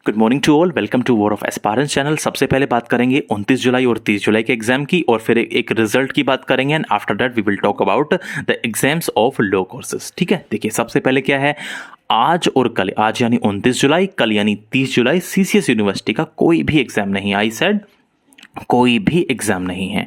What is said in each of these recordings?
Good morning to all, welcome to war of aspirants channel. सबसे पहले बात करेंगे 29 जुलाई और 30 जुलाई के एग्जाम की, और फिर एक रिजल्ट की बात करेंगे, and after that we will talk about the exams of law courses. ठीक है, देखिए सबसे पहले क्या है, आज और कल, आज यानी 29 जुलाई, कल यानी 30 जुलाई सीसीएस यूनिवर्सिटी का कोई भी एग्जाम नहीं। आई सेड कोई भी एग्जाम नहीं है।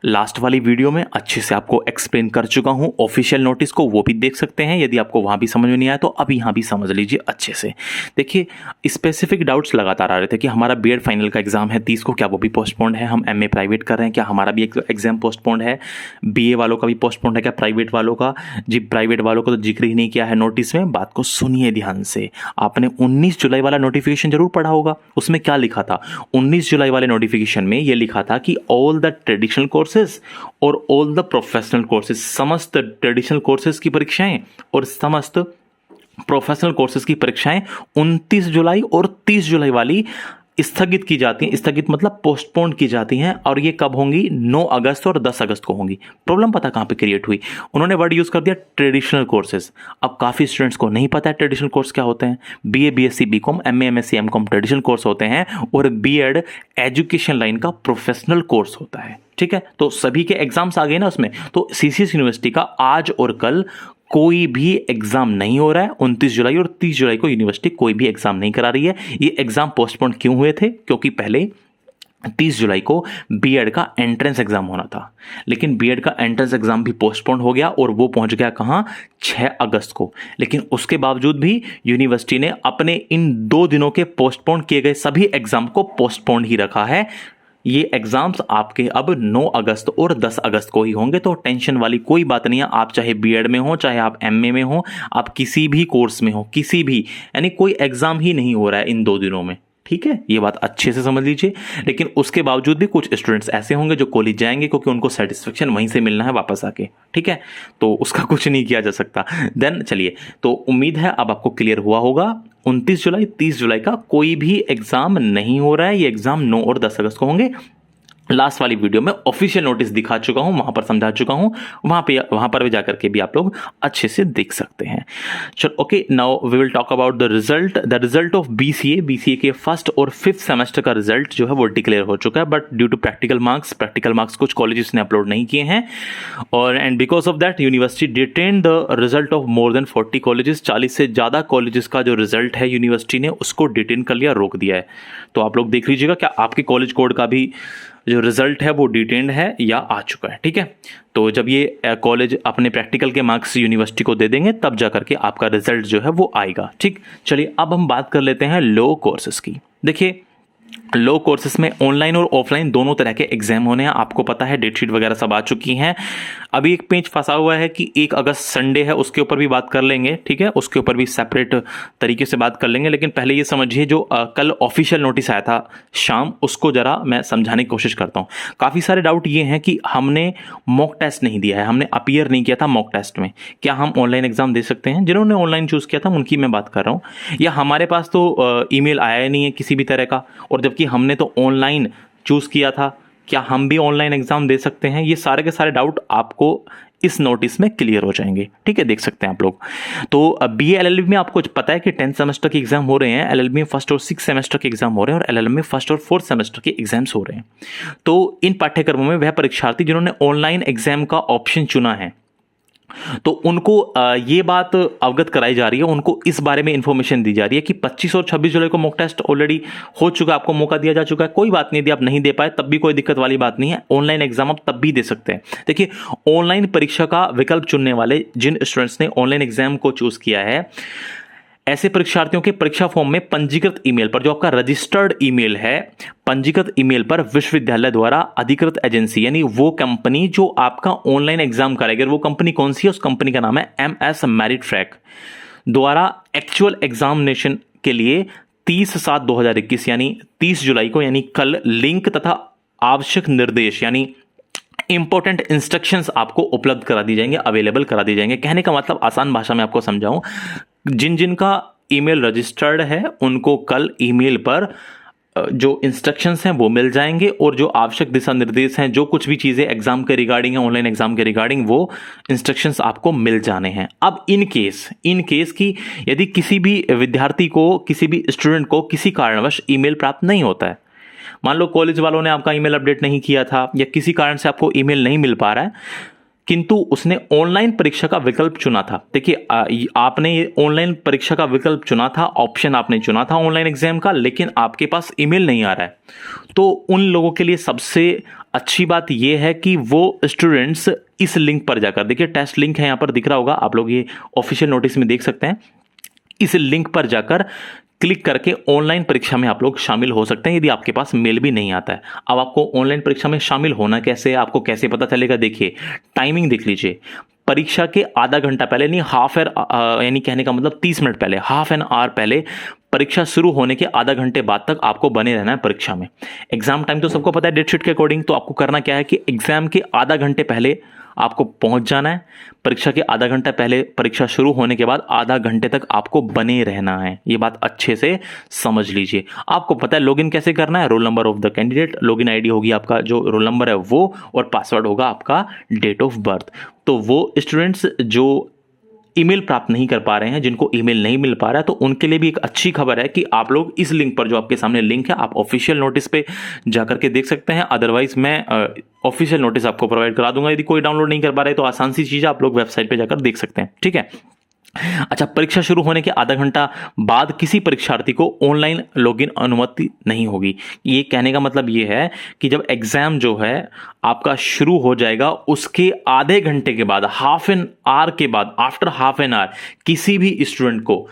लास्ट वाली वीडियो में अच्छे से आपको एक्सप्लेन कर चुका हूं, ऑफिशियल नोटिस को वो भी देख सकते हैं। यदि आपको वहां भी समझ में नहीं आया तो अब यहां भी समझ लीजिए अच्छे से। देखिए स्पेसिफिक डाउट्स लगातार आ रहे थे कि हमारा बीएड फाइनल का एग्जाम है 30 को, क्या वो भी पोस्टपोन्ड है? हम एमए प्राइवेट कर रहे हैं, क्या हमारा भी एग्जाम पोस्टपोन्ड है? बीए वालों का भी पोस्टपोन्ड है क्या? प्राइवेट वालों का? जी प्राइवेट वालों को तो जिक्र ही नहीं किया है नोटिस में। बात को सुनिए ध्यान से। आपने 19 जुलाई वाला नोटिफिकेशन जरूर पढ़ा होगा, उसमें क्या लिखा था? 19 जुलाई वाले नोटिफिकेशन में ये लिखा था कि ऑल द ट्रेडिशनल कोर्सेज और ऑल द प्रोफेशनल कोर्सेज, समस्त ट्रेडिशनल कोर्सेज की परीक्षाएं और समस्त प्रोफेशनल कोर्सेज की परीक्षाएं 29 जुलाई और 30 जुलाई वाली स्थगित की जाती हैं। स्थगित मतलब पोस्टपोन की जाती हैं, और ये कब होंगी? 9 अगस्त और 10 अगस्त को होंगी। प्रॉब्लम पता कहां पे क्रिएट हुई? उन्होंने वर्ड यूज कर दिया ट्रेडिशनल कोर्सेज। अब काफी स्टूडेंट्स को नहीं पता है ट्रेडिशनल कोर्स क्या होते हैं। BA, BSc, BCom, MA, MSc, MCom traditional course होते हैं, और बीएड एजुकेशन लाइन का प्रोफेशनल कोर्स होता है। ठीक है, तो सभी के एग्जाम्स आ गए ना उसमें। तो सीसीएस यूनिवर्सिटी का आज और कल कोई भी एग्जाम नहीं हो रहा है। 29 जुलाई और 30 जुलाई को यूनिवर्सिटी कोई भी एग्जाम नहीं करा रही है। ये एग्जाम पोस्टपोन क्यों हुए थे? क्योंकि पहले 30 जुलाई को बीएड का एंट्रेंस एग्जाम होना था, लेकिन बीएड का एंट्रेंस एग्जाम भी पोस्टपोन हो गया, और वो पहुंच गया कहां? 6 अगस्त को। लेकिन उसके बावजूद भी यूनिवर्सिटी ने अपने इन 2 दिनों के पोस्टपोन किए गए सभी एग्जाम को पोस्टपोन ही रखा है। ये एग्जाम्स आपके अब 9 अगस्त और 10 अगस्त को ही होंगे, तो टेंशन वाली कोई बात नहीं है। आप चाहे बीएड में हो, चाहे आप एमए में हो, आप किसी भी कोर्स में हो, किसी भी, यानी कोई एग्जाम ही नहीं हो रहा है इन 2 दिनों में। ठीक है, ये बात अच्छे से समझ लीजिए। लेकिन उसके बावजूद भी कुछ स्टूडेंट्स ऐसे होंगे जो कॉलेज जाएंगे, क्योंकि उनको सेटिस्फेक्शन वहीं से मिलना है वापस आके। ठीक है, तो उसका कुछ नहीं किया जा सकता। देन चलिए, तो उम्मीद है अब आपको क्लियर हुआ होगा। 29 जुलाई 30 जुलाई का कोई भी एग्जाम नहीं हो रहा है। ये एग्जाम 9 और 10 अगस्त को होंगे। लास्ट वाली वीडियो में ऑफिशियल नोटिस दिखा चुका हूं, वहां पर समझा चुका हूं, वहां पर भी जाकर के भी आप लोग अच्छे से देख सकते हैं। चलो okay, now we will talk about the result of BCA के फर्स्ट और 5th सेमेस्टर का रिजल्ट जो है वो डिक्लेयर हो चुका है, but due to practical marks कुछ कॉलेजेस ने अपलोड नहीं किए हैं, और and because of that university detain the result of more than 40 colleges. 40 से ज्यादा कॉलेजेस का जो रिजल्ट है यूनिवर्सिटी ने उसको डिटेन कर लिया, रोक दिया है। तो आप लोग देख लीजिएगा क्या आपके कॉलेज कोड का भी जो रिजल्ट है वो डिटेन्ड है या आ चुका है। ठीक है, तो जब ये कॉलेज अपने प्रैक्टिकल के मार्क्स यूनिवर्सिटी को दे देंगे तब जाकर के आपका रिजल्ट जो है वो आएगा। ठीक, चलिए अब हम बात कर लेते हैं लॉ कोर्सेज की। देखिए लॉ कोर्सेज में ऑनलाइन और ऑफलाइन दोनों तरह के एग्जाम होने हैं। आपको पता है डेटशीट वगैरह सब आ चुकी हैं। अभी एक पेज फंसा हुआ है कि 1 अगस्त संडे है, उसके ऊपर भी बात कर लेंगे। ठीक है, उसके ऊपर भी सेपरेट तरीके से बात कर लेंगे। लेकिन पहले ये समझिए जो कल ऑफिशियल नोटिस आया था शाम, उसको जरा मैं समझाने की कोशिश करता हूँ। काफी सारे डाउट ये हैं कि हमने मॉक टेस्ट नहीं दिया है, हमने अपीयर नहीं किया था मॉक टेस्ट में, क्या हम ऑनलाइन एग्जाम दे सकते हैं? जिन्होंने ऑनलाइन चूज किया था उनकी मैं बात कर रहा हूँ। या हमारे पास तो ईमेल आया ही नहीं है किसी भी तरह का, और जबकि हमने तो ऑनलाइन चूज किया था, क्या हम भी ऑनलाइन एग्जाम दे सकते हैं? ये सारे के सारे डाउट आपको इस नोटिस में क्लियर हो जाएंगे। ठीक है, देख सकते हैं आप लोग। तो बीए एलएलबी में आपको पता है कि 10th सेमेस्टर के एग्जाम हो रहे हैं, एलएलबी में 1st और 6th सेमेस्टर के एग्जाम हो रहे हैं, और एलएलबी में 1st और 4th सेमेस्टर के एग्जाम्स हो रहे हैं। तो इन पाठ्यक्रमों में वह परीक्षार्थी जिन्होंने ऑनलाइन एग्जाम का ऑप्शन चुना है, तो उनको ये बात अवगत कराई जा रही है, उनको इस बारे में इंफॉर्मेशन दी जा रही है कि 25 और 26 जुलाई को मॉक टेस्ट ऑलरेडी हो चुका है, आपको मौका दिया जा चुका है। कोई बात नहीं, यदि आप नहीं दे पाए तब भी कोई दिक्कत वाली बात नहीं है, ऑनलाइन एग्जाम आप तब भी दे सकते हैं। देखिए ऑनलाइन परीक्षा का विकल्प चुनने वाले जिन स्टूडेंट्स ने ऑनलाइन एग्जाम को चूज किया है, ऐसे परीक्षार्थियों के परीक्षा फॉर्म में पंजीकृत ईमेल पर, जो आपका रजिस्टर्ड ईमेल है, पंजीकृत ईमेल पर विश्वविद्यालय द्वारा अधिकृत एजेंसी, यानी वो कंपनी जो आपका ऑनलाइन एग्जाम करेगी, वो कंपनी कौन सी है? उस कंपनी का नाम है MS मेरिट ट्रैक, द्वारा एक्चुअल एग्जामिनेशन के लिए 30/7/2021 यानी 30 जुलाई को, यानी कल, लिंक तथा आवश्यक निर्देश यानी इंपॉर्टेंट इंस्ट्रक्शंस आपको उपलब्ध करा दी जाएंगे, अवेलेबल करा दी जाएंगे। कहने का मतलब आसान भाषा में आपको समझाऊं, जिन जिन का ईमेल रजिस्टर्ड है उनको कल ईमेल पर जो इंस्ट्रक्शंस हैं वो मिल जाएंगे और जो आवश्यक दिशा निर्देश हैं, जो कुछ भी चीज़ें एग्जाम के रिगार्डिंग है, ऑनलाइन एग्जाम के रिगार्डिंग, वो इंस्ट्रक्शंस आपको मिल जाने हैं। अब इन केस की यदि किसी भी विद्यार्थी को, किसी भी स्टूडेंट को किसी कारणवश ईमेल प्राप्त नहीं होता है, मान लो कॉलेज वालों ने आपका ईमेल अपडेट नहीं किया था या किसी कारण से आपको ईमेल नहीं मिल पा रहा है, किंतु उसने ऑनलाइन परीक्षा का विकल्प चुना था। देखिए, आपने ये ऑनलाइन परीक्षा का विकल्प चुना था, ऑप्शन आपने चुना था ऑनलाइन एग्जाम का, लेकिन आपके पास ईमेल नहीं आ रहा है, तो उन लोगों के लिए सबसे अच्छी बात यह है कि वो स्टूडेंट्स इस लिंक पर जाकर, देखिए टेस्ट लिंक है, यहां पर दिख रहा होगा, आप लोग ये ऑफिशियल नोटिस में देख सकते हैं, इस लिंक पर जाकर क्लिक करके ऑनलाइन परीक्षा में आप लोग शामिल हो सकते हैं यदि आपके पास मेल भी नहीं आता है। अब आपको ऑनलाइन परीक्षा में शामिल होना कैसे है, आपको कैसे पता चलेगा? देखिए टाइमिंग देख लीजिए, परीक्षा के आधा घंटा पहले, नहीं हाफ एवर, यानी कहने का मतलब 30 मिनट पहले, हाफ एन आवर पहले, परीक्षा शुरू होने के आधा घंटे बाद तक आपको बने रहना है परीक्षा में। एग्जाम टाइम तो सबको पता है डेट शीट के अकॉर्डिंग, तो आपको करना क्या है कि एग्जाम के आधा घंटे पहले आपको पहुंच जाना है, परीक्षा के आधा घंटा पहले, परीक्षा शुरू होने के बाद आधा घंटे तक आपको बने रहना है। ये बात अच्छे से समझ लीजिए। आपको पता है लॉगिन कैसे करना है, roll number of the candidate, login ID होगी आपका, जो रोल नंबर है वो, और पासवर्ड होगा आपका डेट ऑफ बर्थ। तो वो स्टूडेंट्स जो ईमेल प्राप्त नहीं कर पा रहे हैं, जिनको ईमेल नहीं मिल पा रहा है, तो उनके लिए भी एक अच्छी खबर है कि आप लोग इस लिंक पर, जो आपके सामने लिंक है, आप ऑफिशियल नोटिस पे जाकर के देख सकते हैं। अदरवाइज मैं ऑफिशियल नोटिस आपको प्रोवाइड करा दूंगा, यदि कोई डाउनलोड नहीं कर पा रहे तो आसान सी चीज है, आप लोग वेबसाइट पे जाकर देख सकते हैं, ठीक है। अच्छा, परीक्षा शुरू होने के आधा घंटा बाद किसी परीक्षार्थी को ऑनलाइन लॉगिन अनुमति नहीं होगी। ये कहने का मतलब ये है कि जब एग्जाम जो है आपका शुरू हो जाएगा, उसके आधे घंटे के बाद, हाफ एन आवर के बाद, आफ्टर हाफ एन आवर, किसी भी स्टूडेंट को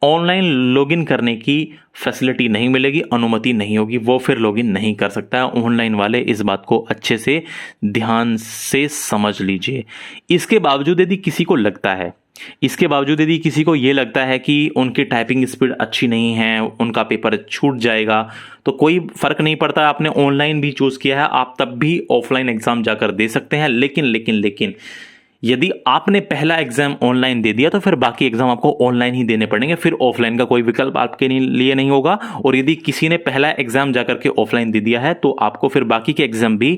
ऑनलाइन लॉगिन करने की फैसिलिटी नहीं मिलेगी, अनुमति नहीं होगी, वो फिर लॉगिन नहीं कर सकता है। ऑनलाइन वाले इस बात को अच्छे से ध्यान से समझ लीजिए। इसके बावजूद यदि किसी को लगता है, किसी को ये लगता है कि उनकी टाइपिंग स्पीड अच्छी नहीं है, उनका पेपर छूट जाएगा, तो कोई फर्क नहीं पड़ता, आपने ऑनलाइन भी चूज किया है, आप तब भी ऑफलाइन एग्जाम जाकर दे सकते हैं। लेकिन यदि आपने पहला एग्जाम ऑनलाइन दे दिया तो फिर बाकी एग्जाम आपको ऑनलाइन ही देने पड़ेंगे, फिर ऑफलाइन का कोई विकल्प आपके लिए नहीं होगा। और यदि किसी ने पहला एग्जाम जाकर के ऑफलाइन दे दिया है तो आपको फिर बाकी के एग्जाम भी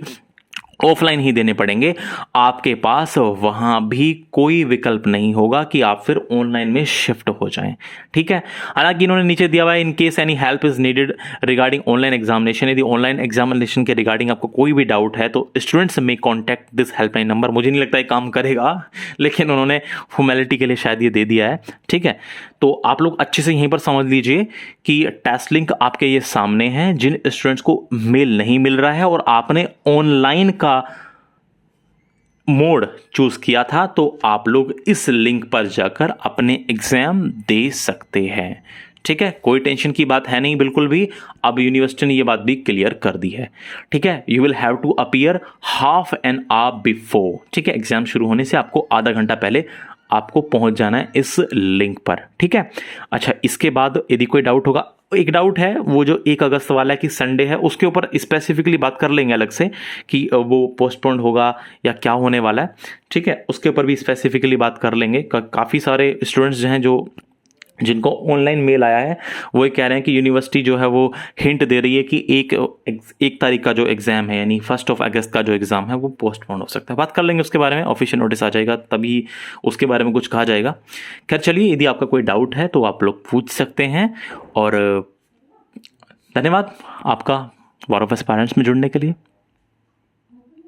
ऑफलाइन ही देने पड़ेंगे, आपके पास वहां भी कोई विकल्प नहीं होगा कि आप फिर ऑनलाइन में शिफ्ट हो जाएं, ठीक है। हालांकि इन्होंने नीचे दिया हुआ है, in case any help is needed regarding online examination, यदि ऑनलाइन एग्जामिनेशन के रिगार्डिंग आपको कोई भी डाउट है तो स्टूडेंट्स में कॉन्टैक्ट दिस हेल्पलाइन नंबर। मुझे नहीं लगता है काम करेगा, लेकिन उन्होंने फॉर्मेलिटी के लिए शायद ये दे दिया है, ठीक है। तो आप लोग अच्छे से यहीं पर समझ लीजिए कि टेस्ट लिंक आपके ये सामने हैं। जिन स्टूडेंट्स को मेल नहीं मिल रहा है और आपने ऑनलाइन का मोड चूज किया था, तो आप लोग इस लिंक पर जाकर अपने एग्जाम दे सकते हैं, ठीक है। कोई टेंशन की बात है नहीं बिल्कुल भी। अब यूनिवर्सिटी ने ये बात भी क्लियर कर दी है, ठीक है। You will have to appear half an hour before, ठीक है। एग्जाम शुरू होने से आपको आधा घंटा पहले आपको पहुंच जाना है इस लिंक पर, ठीक है। अच्छा, इसके बाद यदि कोई डाउट होगा, एक डाउट है वो जो 1 अगस्त वाला है कि संडे है, उसके ऊपर स्पेसिफिकली बात कर लेंगे अलग से कि वो पोस्टपोन्ड होगा या क्या होने वाला है, ठीक है। उसके ऊपर भी स्पेसिफिकली बात कर लेंगे। काफ़ी सारे स्टूडेंट्स जो हैं, जो जिनको ऑनलाइन मेल आया है, वो ये कह रहे हैं कि यूनिवर्सिटी जो है वो हिंट दे रही है कि एक तारीख का जो एग्जाम है, यानी 1 अगस्त का जो एग्जाम है, वो पोस्टपोन हो सकता है। बात कर लेंगे उसके बारे में, ऑफिशियल नोटिस आ जाएगा तभी उसके बारे में कुछ कहा जाएगा। खैर चलिए, यदि आपका कोई डाउट है तो आप लोग पूछ सकते हैं। और धन्यवाद आपका वॉर ऑफ एस्पायरेंट्स में जुड़ने के लिए।